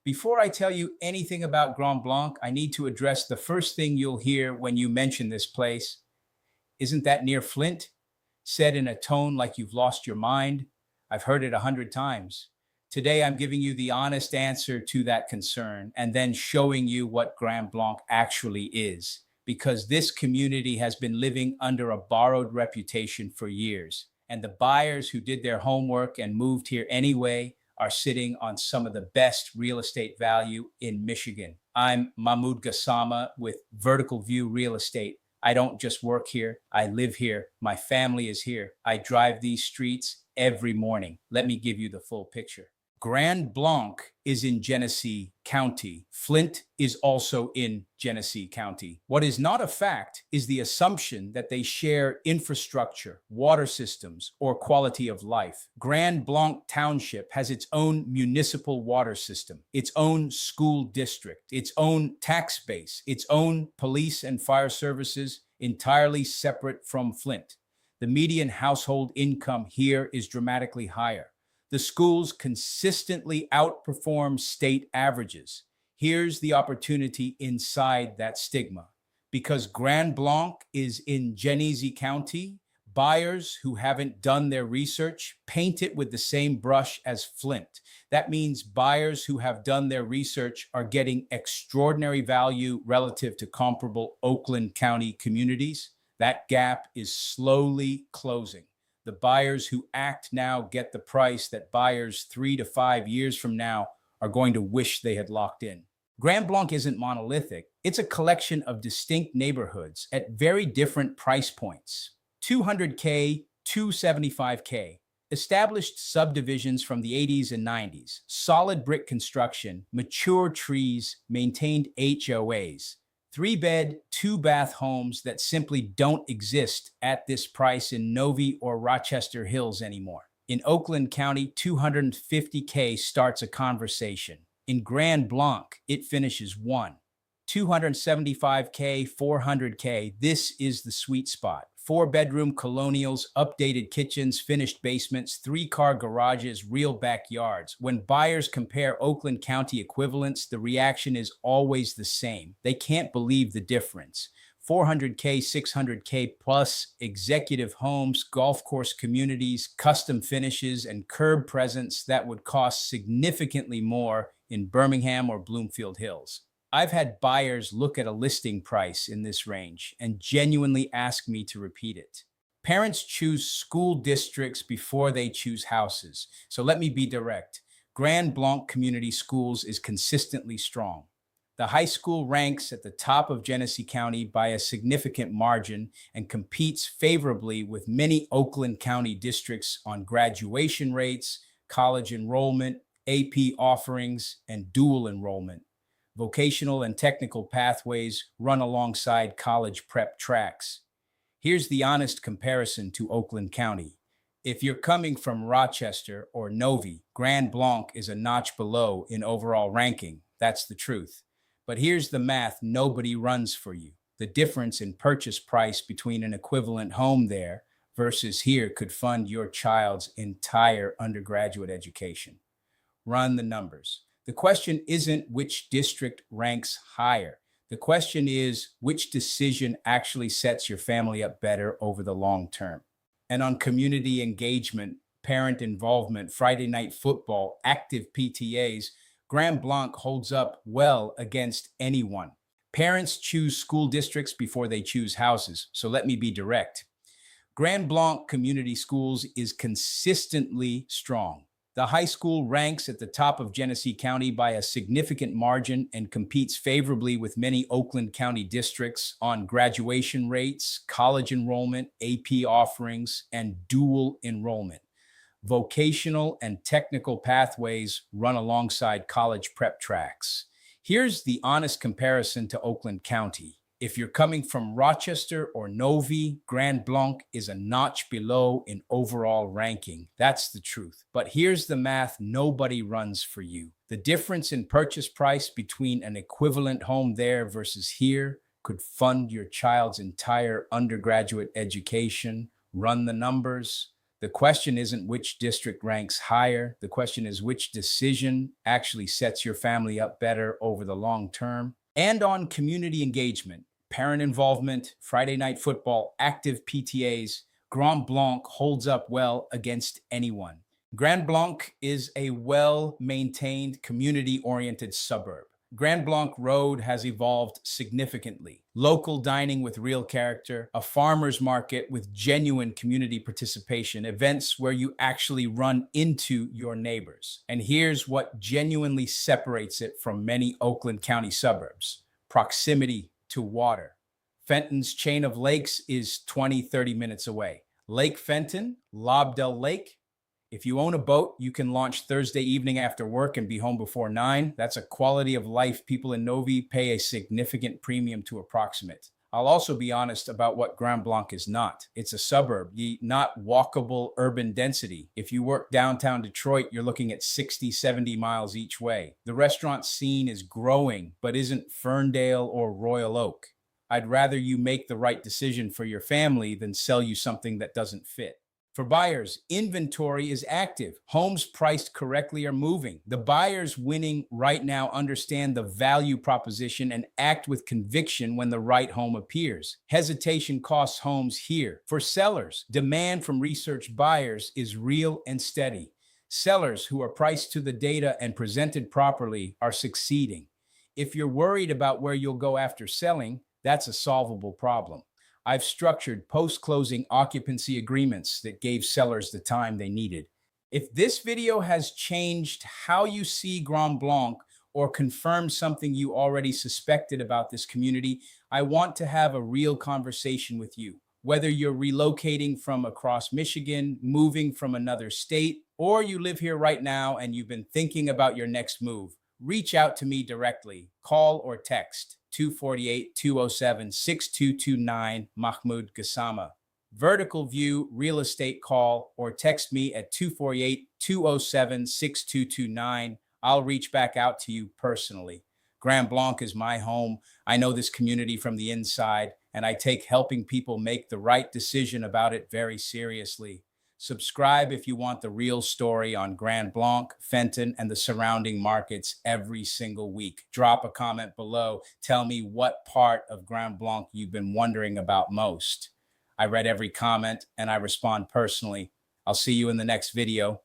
Before I tell you anything about Grand Blanc, I need to address the first thing you'll hear when you mention this place. Isn't that near Flint? Said in a tone like you've lost your mind. I've heard it 100 times. Today, I'm giving you the honest answer to that concern and then showing you what Grand Blanc actually is, because this community has been living under a borrowed reputation for years, and the buyers who did their homework and moved here anyway are sitting on some of the best real estate value in Michigan. I'm Mahmoud Gassama with Vertical View Real Estate. I don't just work here, I live here. My family is here. I drive these streets every morning. Let me give you the full picture. Grand Blanc is in Genesee County. Flint is also in Genesee County. What is not a fact is the assumption that they share infrastructure, water systems, or quality of life. Grand Blanc Township has its own municipal water system, its own school district, its own tax base, its own police and fire services, entirely separate from Flint. The median household income here is dramatically higher. The schools consistently outperform state averages. Here's the opportunity inside that stigma. Because Grand Blanc is in Genesee County, buyers who haven't done their research paint it with the same brush as Flint. That means buyers who have done their research are getting extraordinary value relative to comparable Oakland County communities. That gap is slowly closing. The buyers who act now get the price that buyers 3 to 5 years from now are going to wish they had locked in. Grand Blanc isn't monolithic. It's a collection of distinct neighborhoods at very different price points. 200K, 275K. Established subdivisions from the 80s and 90s. Solid brick construction, mature trees, maintained HOAs. 3-bed, 2-bath homes that simply don't exist at this price in Novi or Rochester Hills anymore. In Oakland County, 250K starts a conversation. In Grand Blanc, it finishes one. 275K, 400K, this is the sweet spot. 4-bedroom colonials, updated kitchens, finished basements, 3-car garages, real backyards. When buyers compare Oakland County equivalents, the reaction is always the same. They can't believe the difference. 400K, 600K plus executive homes, golf course communities, custom finishes, and curb presence that would cost significantly more in Birmingham or Bloomfield Hills. I've had buyers look at a listing price in this range and genuinely ask me to repeat it. Parents choose school districts before they choose houses. So let me be direct. Grand Blanc Community Schools is consistently strong. The high school ranks at the top of Genesee County by a significant margin and competes favorably with many Oakland County districts on graduation rates, college enrollment, AP offerings, and dual enrollment. Vocational and technical pathways run alongside college prep tracks. Here's the honest comparison to Oakland County. If you're coming from Rochester or Novi, Grand Blanc is a notch below in overall ranking. That's the truth. But here's the math nobody runs for you. The difference in purchase price between an equivalent home there versus here could fund your child's entire undergraduate education. Run the numbers. The question isn't which district ranks higher. The question is which decision actually sets your family up better over the long term. And on community engagement, parent involvement, Friday night football, active PTAs, Grand Blanc holds up well against anyone. Parents choose school districts before they choose houses, so let me be direct. Grand Blanc Community Schools is consistently strong. The high school ranks at the top of Genesee County by a significant margin and competes favorably with many Oakland County districts on graduation rates, college enrollment, AP offerings, and dual enrollment. Vocational and technical pathways run alongside college prep tracks. Here's the honest comparison to Oakland County. If you're coming from Rochester or Novi, Grand Blanc is a notch below in overall ranking. That's the truth. But here's the math nobody runs for you. The difference in purchase price between an equivalent home there versus here could fund your child's entire undergraduate education. Run the numbers. The question isn't which district ranks higher. The question is which decision actually sets your family up better over the long term. And on community engagement, parent involvement, Friday night football, active PTAs, Grand Blanc holds up well against anyone. Grand Blanc is a well maintained, community oriented suburb. Grand Blanc Road has evolved significantly. Local dining with real character, a farmer's market with genuine community participation, events where you actually run into your neighbors. And here's what genuinely separates it from many Oakland County suburbs: proximity to water. Fenton's chain of lakes is 20-30 minutes away. Lake Fenton, Lobdell Lake. If you own a boat, you can launch Thursday evening after work and be home before 9. That's a quality of life people in Novi pay a significant premium to approximate. I'll also be honest about what Grand Blanc is not. It's a suburb, not walkable urban density. If you work downtown Detroit, you're looking at 60, 70 miles each way. The restaurant scene is growing, but isn't Ferndale or Royal Oak. I'd rather you make the right decision for your family than sell you something that doesn't fit. For buyers, inventory is active. Homes priced correctly are moving. The buyers winning right now understand the value proposition and act with conviction when the right home appears. Hesitation costs homes here. For sellers, demand from research buyers is real and steady. Sellers who are priced to the data and presented properly are succeeding. If you're worried about where you'll go after selling, that's a solvable problem. I've structured post-closing occupancy agreements that gave sellers the time they needed. If this video has changed how you see Grand Blanc or confirmed something you already suspected about this community, I want to have a real conversation with you. Whether you're relocating from across Michigan, moving from another state, or you live here right now and you've been thinking about your next move, reach out to me directly. Call or text 248-207-6229 Mahmoud Gassama. Vertical View Real Estate call or text me at 248-207-6229. I'll reach back out to you personally. Grand Blanc is my home. I know this community from the inside, and I take helping people make the right decision about it very seriously. Subscribe if you want the real story on Grand Blanc, Fenton, and the surrounding markets every single week. Drop a comment below. Tell me what part of Grand Blanc you've been wondering about most. I read every comment and I respond personally. I'll see you in the next video.